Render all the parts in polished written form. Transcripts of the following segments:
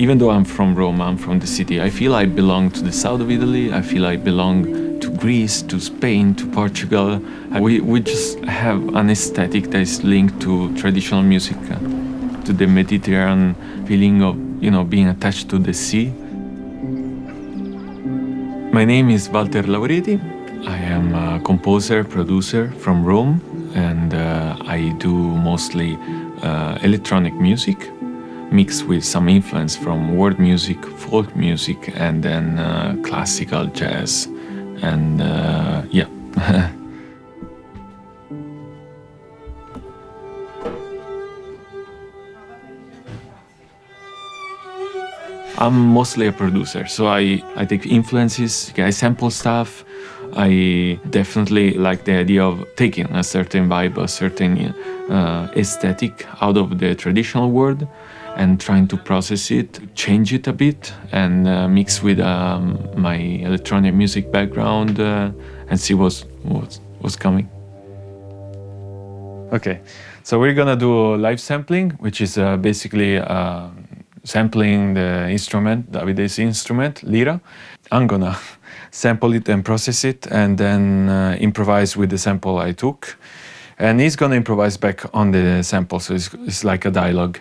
Even though I'm from Rome, I'm from the city, I feel I belong to the south of Italy. I feel I belong to Greece, to Spain, to Portugal. We just have an aesthetic that is linked to traditional music, to the Mediterranean feeling of, being attached to the sea. My name is Walter Laureti. I am a composer, producer from Rome, and I do mostly electronic music, mixed with some influence from world music, folk music, and then classical jazz, and yeah. I'm mostly a producer, so I take influences, I sample stuff. I definitely like the idea of taking a certain vibe, a certain aesthetic out of the traditional world and trying to process it, change it a bit, and mix with my electronic music background and see what's coming. Okay, so we're gonna do live sampling, which is basically sampling the instrument, Davide's instrument, lira. I'm gonna sample it and process it, and then improvise with the sample I took. And he's gonna improvise back on the sample, so it's like a dialogue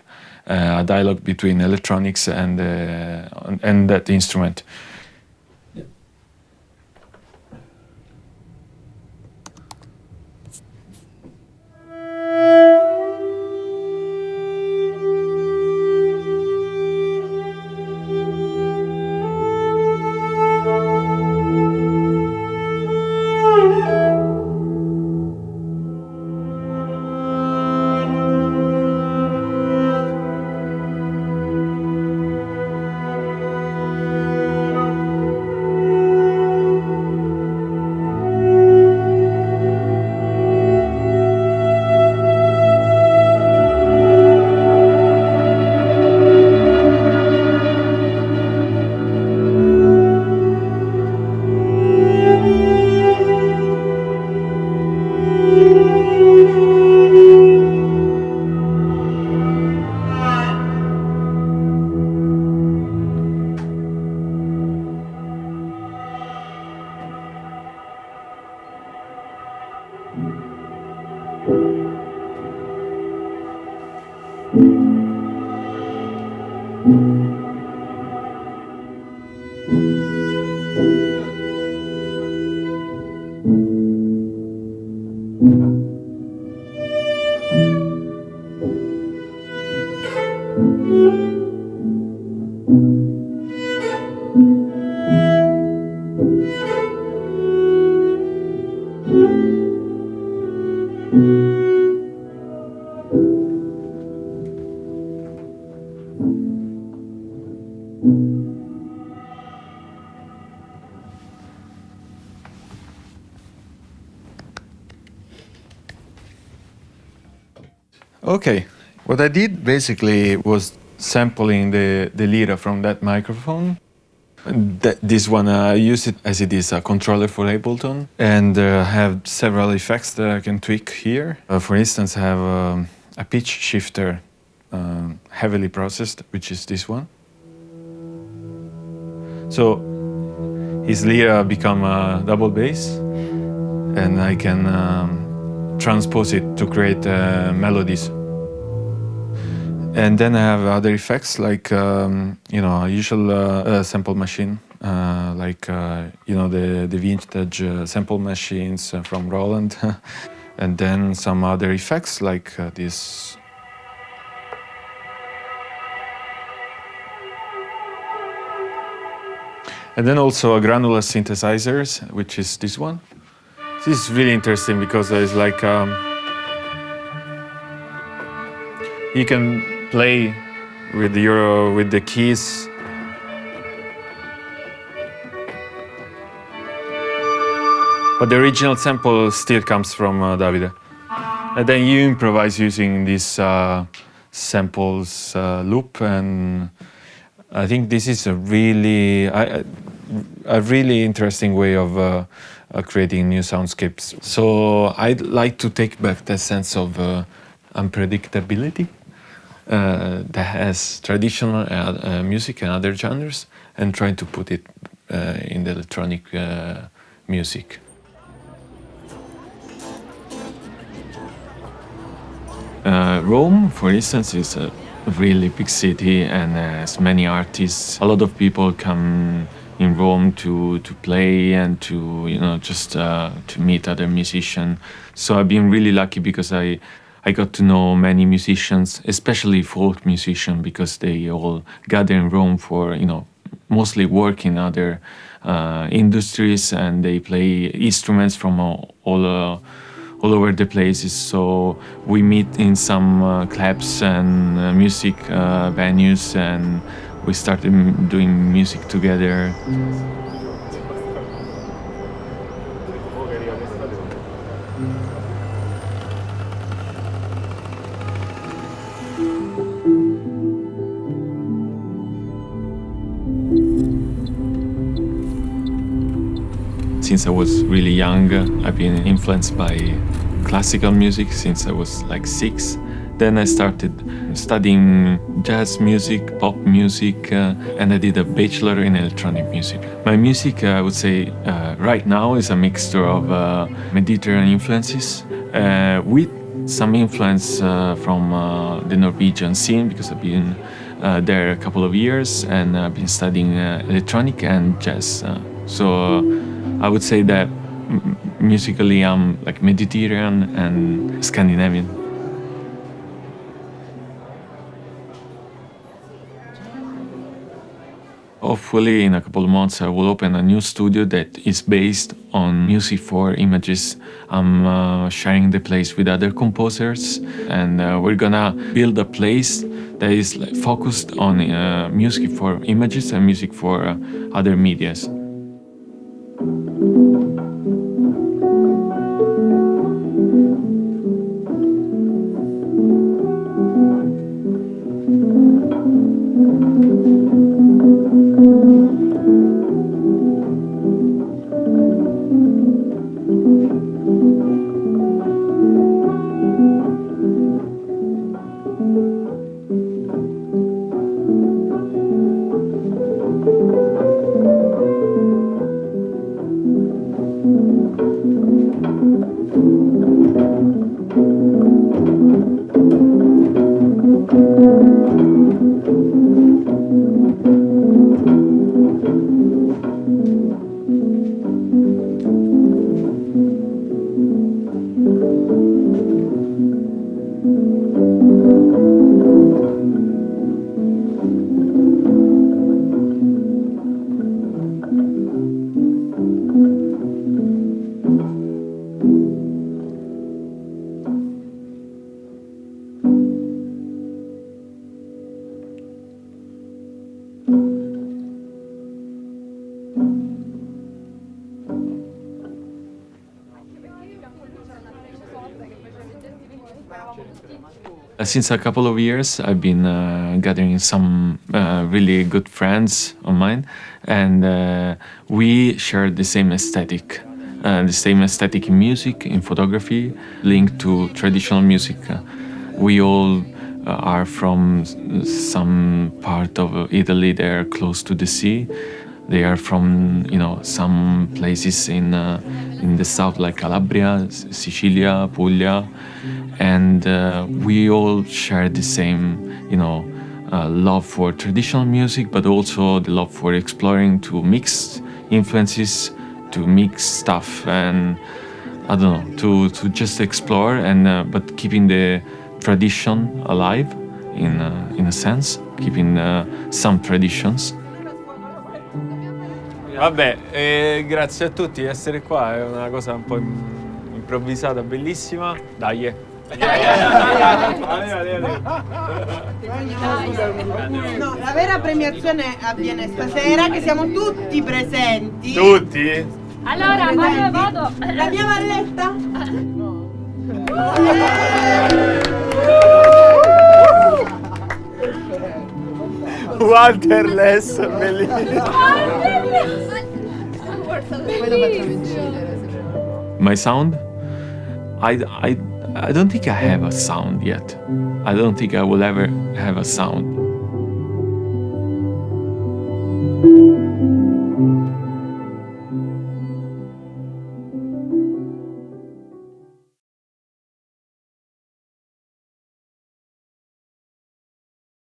between electronics and that instrument. Okay, what I did basically was sampling the lira from that microphone. This one, I use it as it is a controller for Ableton, and have several effects that I can tweak here. For instance, I have a pitch shifter heavily processed, which is this one. So his lira become a double bass, and I can transpose it to create melodies. And then I have other effects like, a usual sample machine, like, the vintage sample machines from Roland. And then some other effects like this. And then also a granular synthesizers, which is this one. This is really interesting because there's like, you can play with the keys. But the original sample still comes from Davide. And then you improvise using this samples loop, and I think this is a really interesting way of creating new soundscapes. So I'd like to take back that sense of unpredictability that has traditional music and other genres, and trying to put it in the electronic music. Rome, for instance, is a really big city and has many artists. A lot of people come in Rome to play and to just to meet other musicians. So I've been really lucky because I got to know many musicians, especially folk musicians, because they all gather in Rome for mostly work in other industries, and they play instruments from all over the places. So we meet in some clubs and music venues, and we started doing music together. Since I was really young, I've been influenced by classical music since I was like 6. Then I started studying jazz music, pop music, and I did a bachelor in electronic music. My music, I would say, right now is a mixture of Mediterranean influences with some influence from the Norwegian scene, because I've been there a couple of years and I've been studying electronic and jazz. So I would say that musically I'm like Mediterranean and Scandinavian. Hopefully in a couple of months I will open a new studio that is based on music for images. I'm sharing the place with other composers, and we're gonna build a place that is focused on music for images and music for other medias. Since a couple of years, I've been gathering some really good friends of mine, and we share the same aesthetic. The same aesthetic in music, in photography, linked to traditional music. We all are from some part of Italy. They're close to the sea. They are from some places in the south, like Calabria, Sicilia, Puglia, and we all share the same love for traditional music, but also the love for exploring, to mix influences, to mix stuff, and I don't know, to just explore, and but keeping the tradition alive in a sense, keeping some traditions. Vabbè, grazie a tutti di essere qua, è una cosa un po' improvvisata, bellissima. Dai. No, la vera premiazione avviene stasera, che siamo tutti presenti. Tutti? Allora, vado. La mia valletta? Waterless, bellissimo. My sound, I I don't think I have a sound yet. I don't think I will ever have a sound.